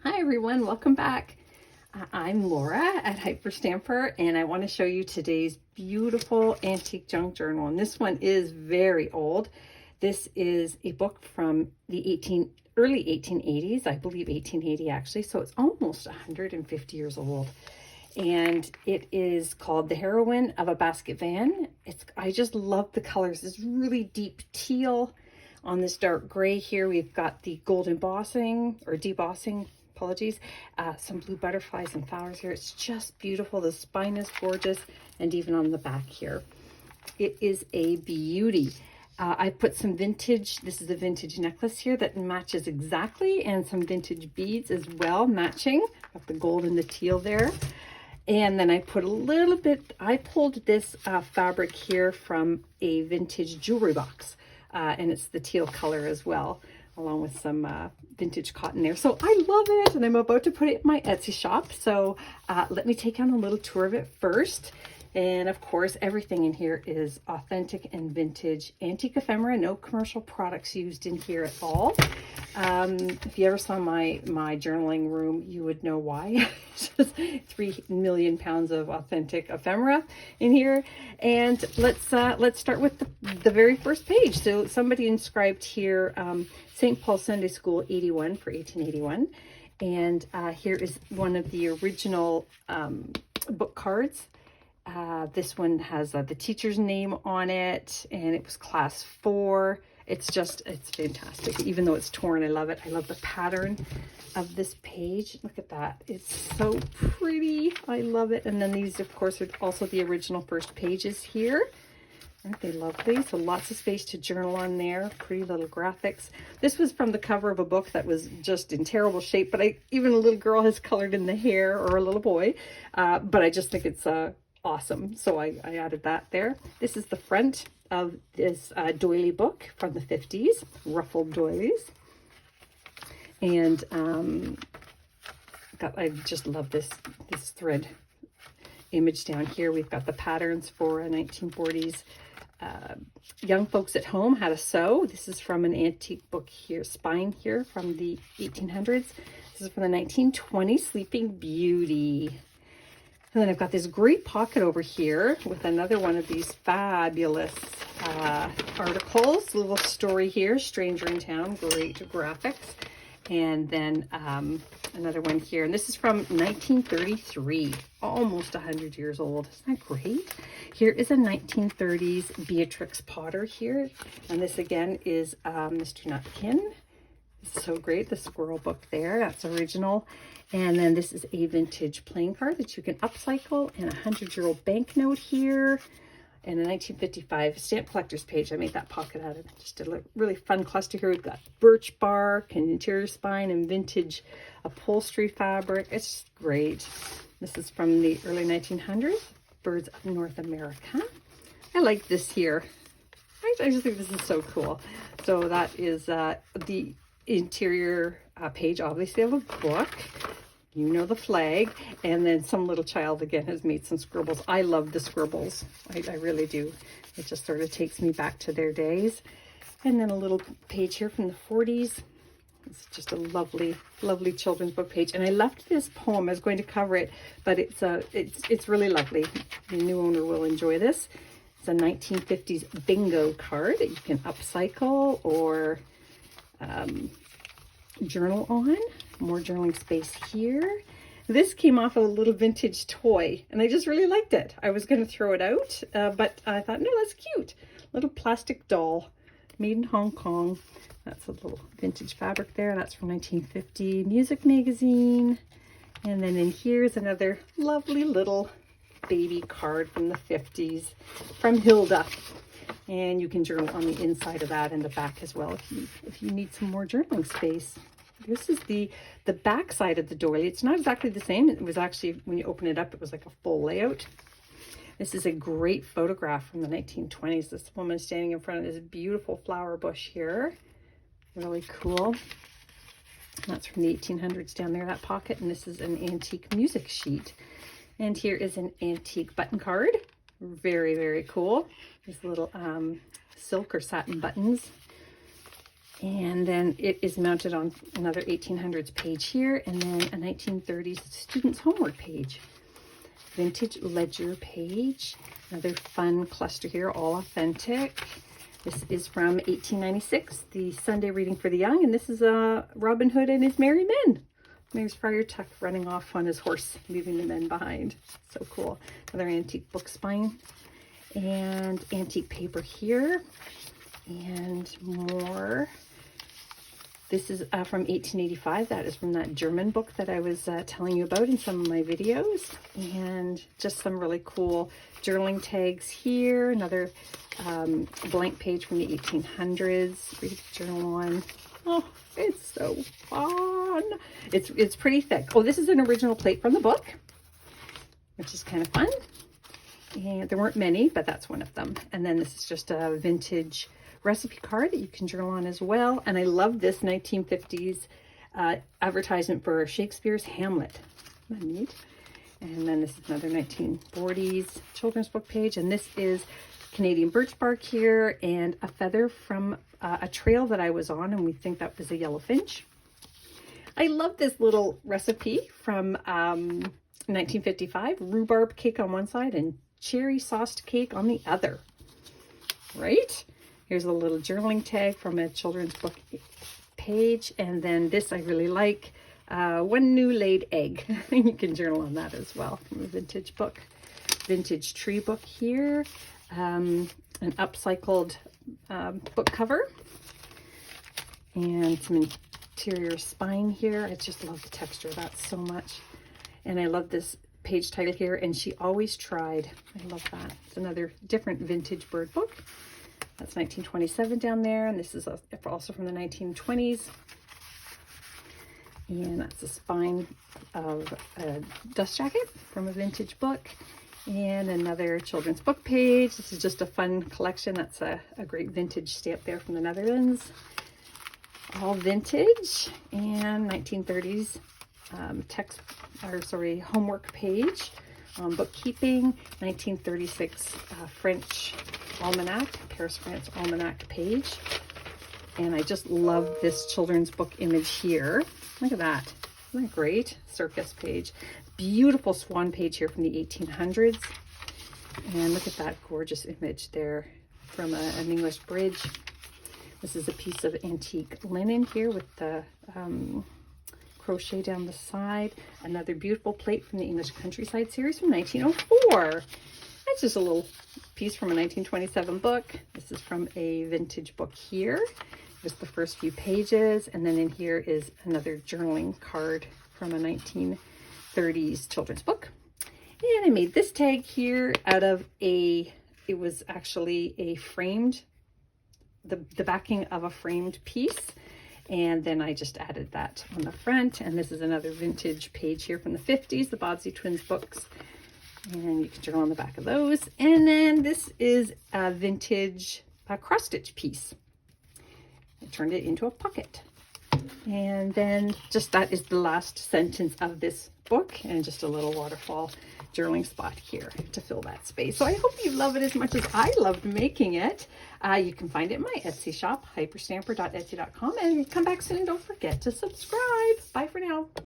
Hi everyone, welcome back. I'm Laura at Hyperstamper and I want to show you today's beautiful antique junk journal. And this one is very old. This is a book from the early 1880s, I believe 1880 actually, so it's almost 150 years old. And it is called The Heroine of a Basket Van. I just love the colors. This really deep teal on this dark gray here. We've got the gold embossing or debossing, apologies, some blue butterflies and flowers here. It's just beautiful. The spine is gorgeous, and even on the back here. It is a beauty. I put some vintage, this is a vintage necklace here that matches exactly, and some vintage beads as well matching. Got the gold and the teal there. And then I put a little bit, I pulled this fabric here from a vintage jewelry box. And it's the teal color as well, along with some vintage cotton there. So I love it, and I'm about to put it in my Etsy shop. So let me take on a little tour of it first. And of course, everything in here is authentic and vintage antique ephemera. No commercial products used in here at all. If you ever saw my journaling room, you would know why. Just 3 million pounds of authentic ephemera in here. And let's start with the very first page. So somebody inscribed here St. Paul Sunday School 81 for 1881. And here is one of the original book cards. This one has the teacher's name on it, and it was class 4. It's fantastic. Even though it's torn, I love it. I love the pattern of this page. Look at that. It's so pretty. I love it. And then these, of course, are also the original first pages here. Aren't they lovely? So lots of space to journal on there. Pretty little graphics. This was from the cover of a book that was just in terrible shape, but even a little girl has colored in the hair, or a little boy. But I just think it's awesome. So I added that there. This is the front of this doily book from the 50s, ruffled doilies. And I just love this thread image down here. We've got the patterns for a 1940s young folks at home how to sew. This is from an antique book here, spine here from the 1800s. This is from the 1920s, Sleeping Beauty. And then I've got this great pocket over here with another one of these fabulous articles. A little story here, Stranger in Town, great graphics. And then another one here. And this is from 1933, almost 100 years old. Isn't that great? Here is a 1930s Beatrix Potter here. And this again is Mr. Nutkin. So great, the squirrel book there, that's original. And then this is a vintage playing card that you can upcycle, and a 100-year-old banknote here, and a 1955 stamp collector's page. I made that pocket out of it. Just did a really fun cluster here. We've got birch bark and interior spine and vintage upholstery fabric. It's just great. This is from the early 1900s, Birds of North America. I like this here. I just think this is so cool. So that is the interior page, obviously, of a book. You know, the flag. And then some little child again has made some scribbles. I love the scribbles. I really do. It just sort of takes me back to their days. And then a little page here from the 40s. It's just a lovely, lovely children's book page. And I left this poem. I was going to cover it, but it's really lovely. The new owner will enjoy this. It's a 1950s bingo card that you can upcycle or journal on. More journaling space here. This came off of a little vintage toy, and I just really liked it. I was going to throw it out, but I thought, no, that's cute. Little plastic doll made in Hong Kong. That's a little vintage fabric there. That's from 1950 Music Magazine. And then in here is another lovely little baby card from the 50s from Hilda. And you can journal on the inside of that and the back as well if you need some more journaling space. This is the back side of the doily. It's not exactly the same. It was actually, when you open it up, it was like a full layout. This is a great photograph from the 1920s. This woman standing in front of this beautiful flower bush here. Really cool. That's from the 1800s down there, that pocket. And this is an antique music sheet. And here is an antique button card. Very, very cool. These little silk or satin buttons. And then it is mounted on another 1800s page here, and then a 1930s student's homework page. Vintage ledger page, another fun cluster here, all authentic. This is from 1896, the Sunday Reading for the Young, and this is Robin Hood and his merry men. There's Friar Tuck running off on his horse, leaving the men behind. So cool. Another antique book spine and antique paper here, and more. This is from 1885. That is from that German book that I was telling you about in some of my videos. And just some really cool journaling tags here. Another blank page from the 1800s. Read journal on. Oh, it's so fun. It's pretty thick. Oh, this is an original plate from the book, which is kind of fun. And there weren't many, but that's one of them. And then this is just a vintage recipe card that you can journal on as well. And I love this 1950s advertisement for Shakespeare's Hamlet. Isn't that neat? And then this is another 1940s children's book page. And this is Canadian birch bark here and a feather from a trail that I was on, and we think that was a yellow finch. I love this little recipe from 1955. Rhubarb cake on one side and cherry sauced cake on the other. Right? Here's a little journaling tag from a children's book page. And then this I really like. One new laid egg. You can journal on that as well from a vintage book. Vintage tree book here. An upcycled book cover. And some interior spine here. I just love the texture of that so much. And I love this page title here. And She Always Tried. I love that. It's another different vintage bird book. That's 1927 down there, and this is also from the 1920s. And that's the spine of a dust jacket from a vintage book. And another children's book page. This is just a fun collection. That's a great vintage stamp there from the Netherlands. All vintage. And 1930s homework page on bookkeeping. 1936 French almanac, Paris, France almanac page. And I just love this children's book image here. Look at that. Isn't that great? Circus page. Beautiful swan page here from the 1800s. And look at that gorgeous image there from an English bridge. This is a piece of antique linen here with the crochet down the side. Another beautiful plate from the English Countryside series from 1904. That's just a little piece from a 1927 book. This is from a vintage book here. Just the first few pages. And then in here is another journaling card from a 1930s children's book. And I made this tag here out of it was actually a framed, the backing of a framed piece. And then I just added that on the front. And this is another vintage page here from the 50s, the Bobbsey Twins books. And you can journal on the back of those. And then this is a vintage cross-stitch piece. I turned it into a pocket. And then just that is the last sentence of this book, and just a little waterfall journaling spot here to fill that space. So I hope you love it as much as I loved making it. You can find it in my Etsy shop, hyperstamper.etsy.com, and come back soon. Don't forget to subscribe. Bye for now.